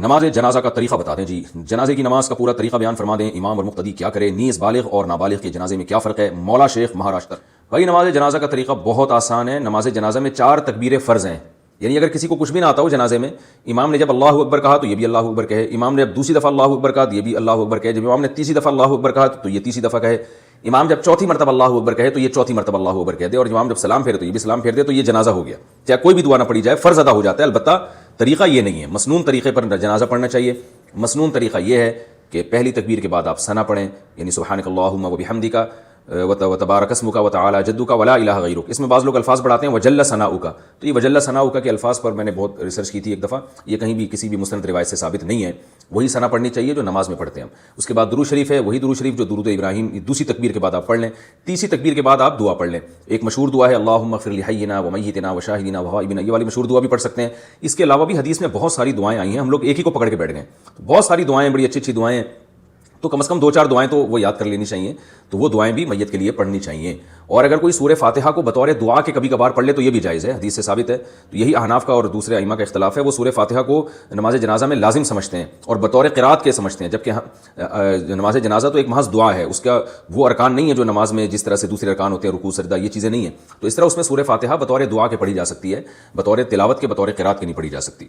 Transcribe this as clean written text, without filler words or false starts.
نماز جنازہ کا طریقہ بتا دیں جی، جنازے کی نماز کا پورا طریقہ بیان فرما دیں، امام اور مقتدی کیا کرے، نیز بالغ اور نابالغ کے جنازے میں کیا فرق ہے، مولا شیخ مہاراشٹر۔ بھائی نماز جنازہ کا طریقہ بہت آسان ہے۔ نماز جنازہ میں 4 تکبیریں فرض ہیں، یعنی اگر کسی کو کچھ بھی نہ آتا ہو جنازے میں، امام نے جب اللہ اکبر کہا تو یہ بھی اللہ اکبر کہے، امام نے جب دوسری دفعہ اللہ اکبر کہا تو یہ بھی اللہ اکبر کہے، جب امام نے تیسری دفعہ اللہ اکبر کہا تو یہ تیسری دفعہ کہے، امام جب چوتھی مرتبہ اللہ اکبر کہے تو یہ چوتھی مرتبہ اللہ اکبر کہہ دے، اور امام جب سلام پھیرے تو یہ بھی سلام پھیر دے، تو یہ جنازہ ہو گیا۔ چاہے کوئی بھی دعا نہ پڑھی جائے، فرض ادا ہو جاتا ہے۔ البتہ طریقہ یہ نہیں ہے، مسنون طریقے پر جنازہ پڑھنا چاہیے۔ مسنون طریقہ یہ ہے کہ پہلی تکبیر کے بعد آپ ثنا پڑھیں، یعنی سبحانک اللہم و بحمدک وتبارک اسمک وتعالی جدک ولا الہ غیرک۔ اس میں بعض لوگ الفاظ بڑھاتے ہیں وجل ثناؤک، تو یہ وجل ثناؤک کے الفاظ پر میں نے بہت ریسرچ کی تھی ایک دفعہ، یہ کہیں بھی کسی بھی مستند روایت سے ثابت نہیں ہے۔ وہی ثنا پڑھنی چاہیے جو نماز میں پڑھتے ہیں ہم۔ اس کے بعد درود شریف ہے، وہی درود شریف جو درود ابراہیم دوسری تکبیر کے بعد آپ پڑھ لیں۔ تیسری تکبیر کے بعد آپ دعا پڑھ لیں۔ ایک مشہور دعا ہے اللہم اغفر لحینا ومیتنا وشاہدنا وغائبنا، یہ والی مشہور دعا بھی پڑھ سکتے ہیں۔ اس کے علاوہ بھی حدیث میں بہت ساری دعائیں آئی ہیں، ہم لوگ ایک ہی کو پکڑ کے بیٹھ گئے، بہت ساری دعائیں، بڑی اچھی اچھی دعائیں، تو کم از کم 2-4 دعائیں تو وہ یاد کر لینی چاہیے، تو وہ دعائیں بھی میت کے لیے پڑھنی چاہیے۔ اور اگر کوئی سورہ فاتحہ کو بطور دعا کے کبھی کبھار پڑھ لے تو یہ بھی جائز ہے، حدیث سے ثابت ہے۔ تو یہی احناف کا اور دوسرے ائمہ کا اختلاف ہے، وہ سورہ فاتحہ کو نماز جنازہ میں لازم سمجھتے ہیں اور بطور قرات کے سمجھتے ہیں، جبکہ نماز جنازہ تو ایک محض دعا ہے، اس کا وہ ارکان نہیں ہے جو نماز میں جس طرح سے دوسرے ارکان ہوتے ہیں، رکوع سجدہ، یہ چیزیں نہیں ہیں۔ تو اس طرح اس میں سورہ فاتحہ بطور دعا کے پڑھی جا سکتی ہے، بطور تلاوت کے، بطور قرات کے نہیں پڑھی جا سکتی۔